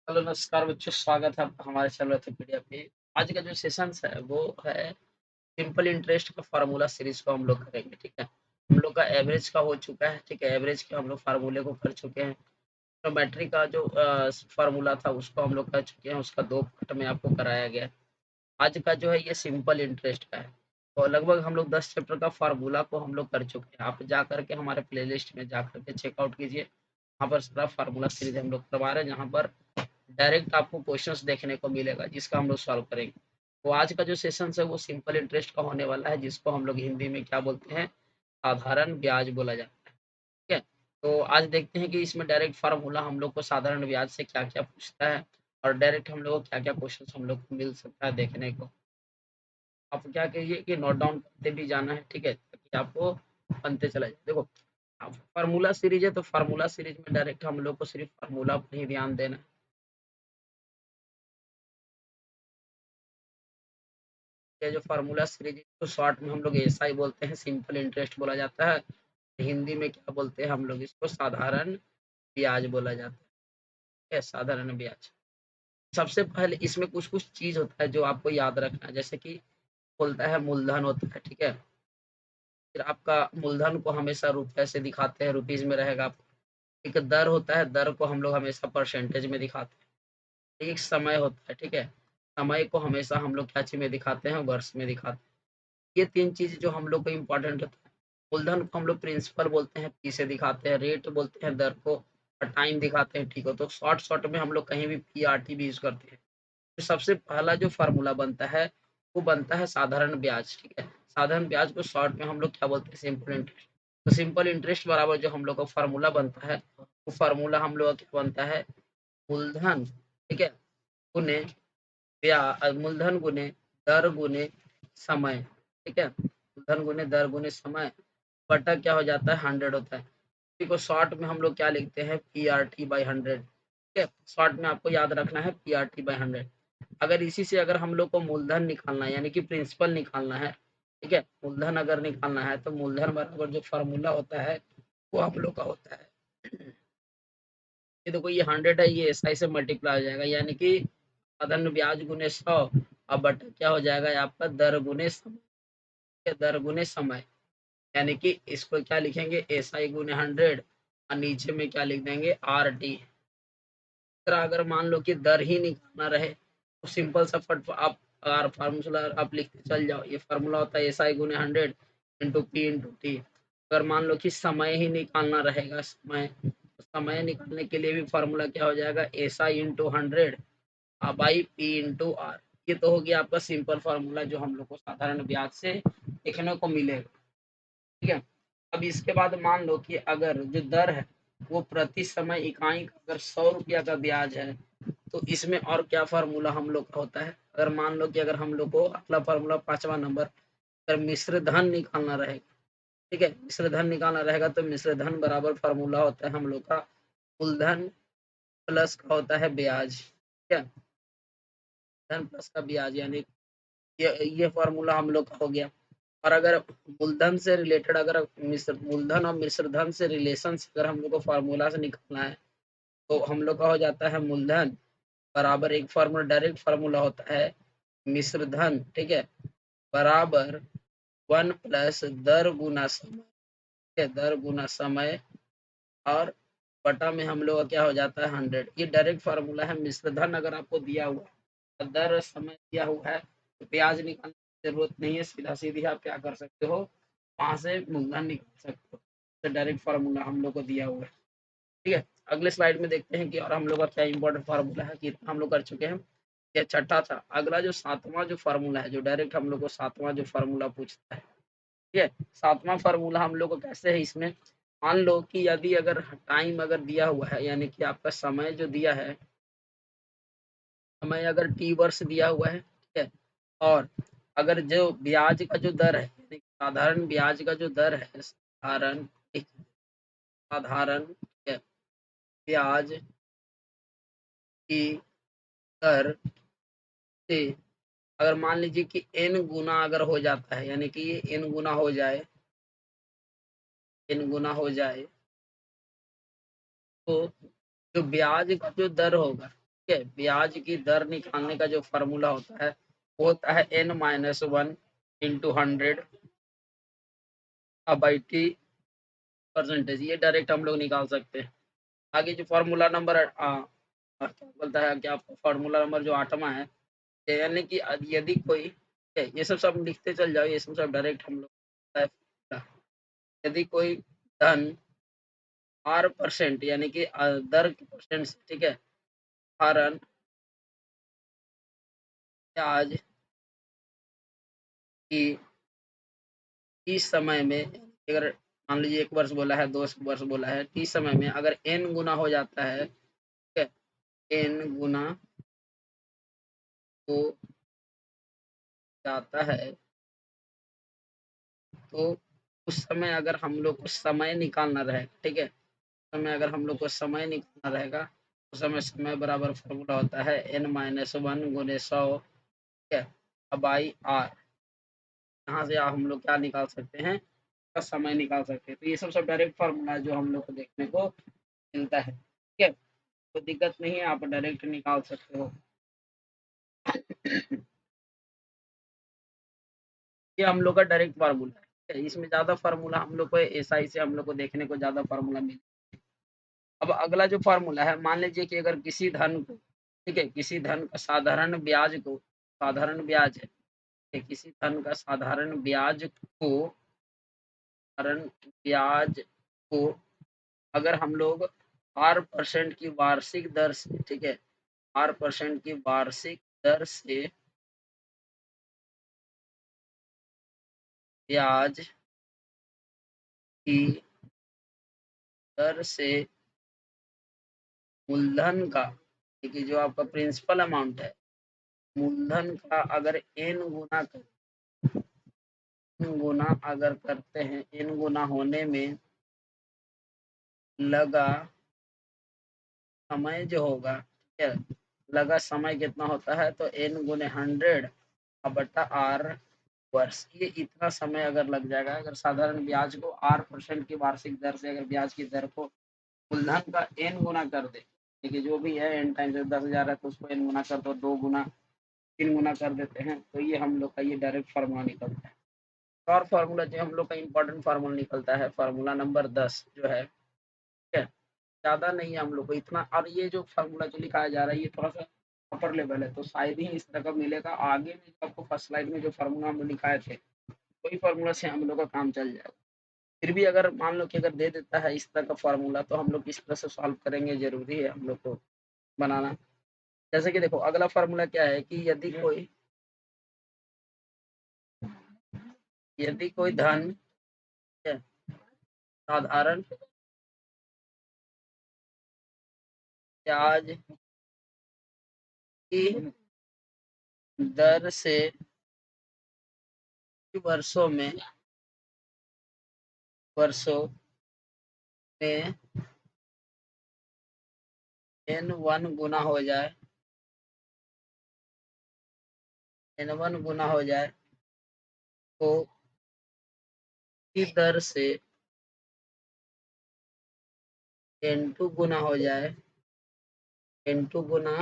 Hello नमस्कार बच्चों, स्वागत है आपका हमारे चैनल विकिपीडिया पे। आज का जो सेशंस है वो है सिंपल इंटरेस्ट का फार्मूला सीरीज को हम लोग करेंगे। ठीक है, हम लोग का एवरेज का हो चुका है। ठीक है, एवरेज के हम लोग फार्मूले को कर चुके हैं। ट्रिग्नोमेट्री का जो फार्मूला था उसको हम लोग कर चुके हैं, उसका 2 पार्ट में आपको कराया गया है। आज का जो है ये सिंपल इंटरेस्ट का है। तो लगभग हम लोग 10 चैप्टर का फार्मूला को हम लोग कर चुके हैं। आप जा करके हमारे प्लेलिस्ट में जा करके चेकआउट कीजिए, वहाँ पर सारा फार्मूला सीरीज हम लोग करवा रहे हैं, जहाँ पर डायरेक्ट आपको क्वेश्चंस देखने को मिलेगा जिसका हम लोग सॉल्व करेंगे। तो आज का जो सेशन है वो सिंपल इंटरेस्ट का होने वाला है, जिसको हम लोग हिंदी में क्या बोलते हैं, साधारण ब्याज बोला जाता है। ठीक है, तो आज देखते हैं कि इसमें डायरेक्ट फार्मूला हम लोग को साधारण ब्याज से क्या क्या पूछता है और डायरेक्ट हम लोग को क्या क्या क्वेश्चन हम लोग को मिल सकता है देखने को। आप क्या कहिए कि नोट डाउन करते भी जाना है। ठीक है, ताकि आपको बनते चला जाए। देखो, फार्मूला सीरीज है तो फार्मूला सीरीज में डायरेक्ट हम लोग को सिर्फ फार्मूला पर ही ध्यान देना है। ये जो फार्मूला सीरीज तो शॉर्ट में हम लोग एसआई बोलते हैं, सिंपल इंटरेस्ट बोला जाता है। हिंदी में क्या बोलते हैं हम लोग इसको, साधारण ब्याज बोला जाता है, साधारण ब्याज। सबसे पहले इसमें कुछ कुछ चीज होता है जो आपको याद रखना है, जैसे कि बोलता है मूलधन होता है। ठीक है, फिर आपका मूलधन को हमेशा रुपए से दिखाते हैं, रुपीज में रहेगा आपको। एक दर होता है, दर को हम लोग हमेशा परसेंटेज में दिखाते हैं। एक समय होता है, ठीक है, समय को हमेशा हम लोग क्या चीज में दिखाते हैं, वर्ष में दिखाते हैं। ये 3 चीज़ जो हम लोग को इम्पोर्टेंट होता है। मूलधन को हम लोग प्रिंसिपल बोलते हैं, पी से दिखाते हैं, रेट बोलते हैं दर को, और टाइम दिखाते हैं। ठीक हो, तो शॉर्ट शॉर्ट में हम लोग कहीं भी पीआरटी भी यूज़ करते हैं। तो सबसे पहला जो फ़ॉर्मूला बनता है, वो बनता है साधारण ब्याज। ठीक है, साधारण ब्याज को शॉर्ट में हम लोग क्या बोलते हैं, सिंपल इंटरेस्ट। तो सिंपल इंटरेस्ट बराबर जो हम लोग का फ़ॉर्मूला बनता है, वो फ़ॉर्मूला हम लोग का क्या बनता है, मूलधन, ठीक है, गुने मूलधन गुने दर गुने समय। ठीक है, मूलधन गुने दर गुने समय बटा क्या हो जाता है, 100 होता है। इसी को शॉर्ट में हम लोग क्या लिखते हैं, पी आर टी बाई 100। ठीक है, शॉर्ट में आपको याद रखना है पी आर टी बाई 100। अगर इसी से अगर हम लोग को मूलधन निकालना है, यानी कि प्रिंसिपल निकालना है, ठीक है, मूलधन अगर निकालना है तो मूलधन बराबर जो फार्मूला होता है वो हम लोग का होता है, ये देखो ये 100 है, ये एसआई से मल्टीप्लाई हो जाएगा, यानी कि साधारण ब्याज गुने 100, अब बटा क्या हो जाएगा आपका, दर गुने समय। दर गुने समय, यानी कि इसको क्या लिखेंगे, एसआई गुने 100, और नीचे में क्या लिख देंगे, आर टी। अगर मान लो कि दर ही निकालना रहे तो सिंपल सा फट आप फार्मूला आप लिखते चल जाओ। ये फार्मूला होता है एसआई गुने 100 इंटू पी इंटू टी। अगर मान लो कि समय ही निकालना रहेगा, समय, तो समय निकालने के लिए भी फार्मूला क्या हो जाएगा, SI into 100 by P into R. ये तो हो गया आपका सिंपल फार्मूला जो हम लोग को साधारण ब्याज से देखने को मिलेगा। ठीक है, अब इसके बाद मान लो कि अगर जो दर है वो प्रति समय इकाई का अगर 100 रुपया का ब्याज है, तो इसमें और क्या फार्मूला हम लोग का होता है। अगर मान लो कि अगर हम लोग को अगला फार्मूला 5वां नंबर, अगर मिश्र धन निकालना रहेगा, ठीक है, मिश्र धन निकालना रहेगा तो मिश्र धन बराबर फार्मूला होता है हम लोग का मूलधन प्लस का होता है ब्याज। ठीक है, धन प्लस का ब्याज, यानी ये फार्मूला हम लोग का हो गया। और अगर मूलधन से रिलेटेड, अगर मिश्र मूलधन और मिश्र धन से रिलेशन अगर हम लोग को फार्मूला से निकालना है, तो हम लोग का हो जाता है मूलधन बराबर एक फार्मूला, डायरेक्ट फार्मूला होता है मिश्र धन, ठीक है, बराबर 1 प्लस दर गुना समय। ठीक है, दर गुना समय, और बटा में हम लोग का क्या हो जाता है, 100। ये डायरेक्ट फार्मूला है। मिश्र धन अगर आपको दिया हुआ है, दर समय दिया हुआ है, तो ब्याज निकालने की जरूरत नहीं है, सीधा सीधी आप क्या कर सकते हो, वहां से मूलधन निकाल सकते हो। तो डायरेक्ट फार्मूला हम लोग को दिया हुआ है। ठीक है, अगले स्लाइड में देखते हैं कि और हम लोग का क्या इंपॉर्टेंट फार्मूला है, कि हम लोग कर चुके हैं। ये छठा था। अगला जो 7वां जो फार्मूला है, जो डायरेक्ट हम लोग को 7वां जो फार्मूला पूछता है, ठीक है, 7वां फार्मूला हम लोग को कैसे है, इसमें मान लो कि यदि अगर टाइम अगर दिया हुआ है, यानी कि आपका समय जो दिया है, समय अगर टी वर्ष दिया हुआ है, ठीक है, और अगर जो ब्याज का जो दर है, यानी साधारण ब्याज का जो दर है, साधारण, साधारण, ठीक है, ब्याज की दर से अगर मान लीजिए कि n गुना अगर हो जाता है, यानी कि ये n गुना हो जाए, n गुना हो जाए, तो जो ब्याज का जो दर होगा, ठीक है, ब्याज की दर निकालने का जो फॉर्मूला होता है वो होता है n-1 into 100 by T percentage. ये डायरेक्ट हम लोग निकाल सकते हैं। आगे जो फॉर्मूला नंबर क्या बोलता है, क्या फॉर्मूला नंबर जो 8वां है, यानी कि यदि कोई ये सब लिखते चल जाओ, ये सब डायरेक्ट हम लोग, यदि कोई धन r% यानी कि दर के परसेंट से, ठीक है, हरण ब्याज की इस समय में, अगर मान लीजिए 1 वर्ष बोला है, 2 वर्ष बोला है, टी समय में अगर n गुना हो जाता है, ठीक है, n गुना हो जाता है, तो उस समय अगर हम लोग को समय निकालना रहेगा, ठीक है, समय अगर हम लोग को समय निकालना रहेगा, उस समय बराबर फॉर्मूला होता है n-1 गुने 100, ठीक है, बाई r। यहाँ से हम लोग क्या निकाल सकते हैं, का समय निकाल सकते हैं। तो ये सब डायरेक्ट फॉर्मूला है जो हम लोग को देखने को मिलता है, ठीक है, कोई दिक्कत नहीं है, आप डायरेक्ट निकाल सकते हो। ये हम लोग का डायरेक्ट फार्मूला है, ठीक है? इसमें ज़्यादा फार्मूला हम लोग को एसआई से हम लोग को देखने को ज़्यादा फार्मूला मिले। अब अगला जो फार्मूला है, मान लीजिए कि अगर किसी धन को, ठीक है, किसी धन का साधारण ब्याज को, साधारण ब्याज है, ठीक है, किसी धन का साधारण ब्याज को अगर हम लोग r% की वार्षिक दर से, ठीक है, r% की वार्षिक दर से ब्याज की दर से मूलधन का, ठीक है, जो आपका प्रिंसिपल अमाउंट है, मूलधन का अगर n गुना अगर करते हैं, n गुना होने में लगा समय जो होगा, ठीक है, लगा समय कितना होता है, तो n गुने 100 बटा r वर्ष। ये इतना समय अगर लग जाएगा, अगर साधारण ब्याज को r% की वार्षिक दर से अगर ब्याज की दर को मूलधन का n गुना कर दे, ठीक है, जो भी है n टाइम्स 10,000 है तो उसको n गुना कर दो, 2 गुना 3 गुना कर देते हैं, तो ये हम लोग का ये डायरेक्ट फार्मूला निकलता है। और फार्मूला जो हम लोग का इम्पोर्टेंट फार्मूला निकलता है, फार्मूला नंबर 10 जो है, ठीक है, ज़्यादा नहीं है हम लोग को इतना। और ये जो फार्मूला जो लिखाया जा रहा है ये थोड़ा सा अपर लेवल है, तो शायद ही इस तरह का मिलेगा। आगे में आपको फर्स्ट स्लाइड में जो फार्मूला हम लोग लिखाए थे, वही फार्मूला से हम लोग का काम चल जाएगा। फिर भी अगर मान लो कि अगर दे देता है इस तरह का फार्मूला, तो हम लोग किस तरह से सॉल्व करेंगे, जरूरी है हम लोग को बनाना। जैसे कि देखो अगला फार्मूला क्या है कि यदि कोई धन है, साधारण ब्याज की दर से वर्षों में वर्षों में n1 गुना हो जाए, n1 गुना हो जाए, तो की दर से n2 गुना हो जाए, n2 गुना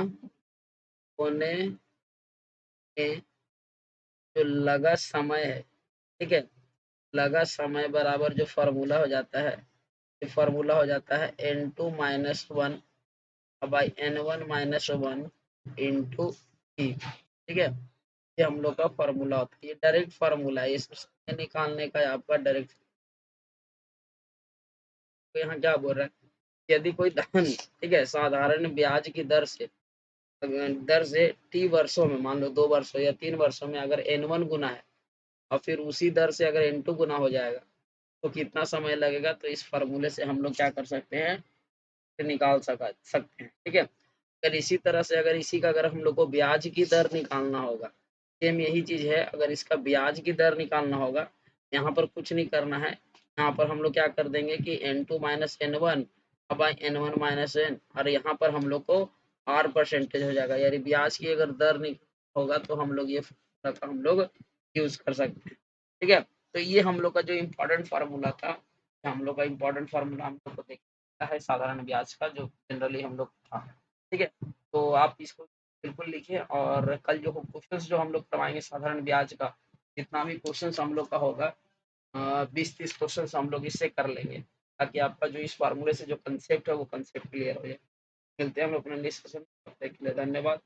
होने में जो लगा समय है, ठीक है, लगा समय बराबर जो फार्मूला हो जाता है, ये फार्मूला हो जाता है n2 minus 1 by n1 - 1 into ई, ठीक है, ये हम लोग का फार्मूला होता है। ये डायरेक्ट फार्मूला है, इसमें समय निकालने का आपका डायरेक्ट। तो यहाँ क्या बोल रहा है, यदि कोई धन, ठीक है, साधारण ब्याज की दर से टी वर्षों में, मान लो 2 वर्षों या 3 वर्षों में अगर n1 गुना है और फिर उसी दर से अगर n2 गुना हो जाएगा, तो कितना समय लगेगा, तो इस फार्मूले से हम लोग क्या कर सकते हैं, निकाल सकते हैं, ठीक है। अगर इसी तरह से अगर इसी का अगर हम लोग को ब्याज की दर निकालना होगा, सेम यही चीज है, अगर इसका ब्याज की दर निकालना होगा, यहाँ पर कुछ नहीं करना है, यहाँ पर हम लोग क्या कर देंगे कि n2 minus n1 by n1 minus n, और यहाँ पर हम लोग को r% हो जाएगा, यानी ब्याज की अगर दर होगा तो हम लोग ये हम लोग यूज कर सकते हैं, ठीक है। तो ये हम लोग का जो इम्पोर्टेंट फार्मूला था, हम लोग का इम्पोर्टेंट फार्मूला हम लोग को देखना है साधारण ब्याज का, जो जनरली हम लोग था, ठीक है। तो आप इसको बिल्कुल लिखिए और कल जो क्वेश्चंस जो हम लोग करवाएँगे साधारण ब्याज का, जितना भी क्वेश्चंस हम लोग का होगा 20-30 क्वेश्चंस हम लोग इससे कर लेंगे, ताकि आपका जो इस फ़ॉर्मूले से जो कांसेप्ट है वो कांसेप्ट क्लियर हो जाए। मिलते हैं हम लोग अपने नेक्स्ट सेशन में, तब तक के लिए धन्यवाद।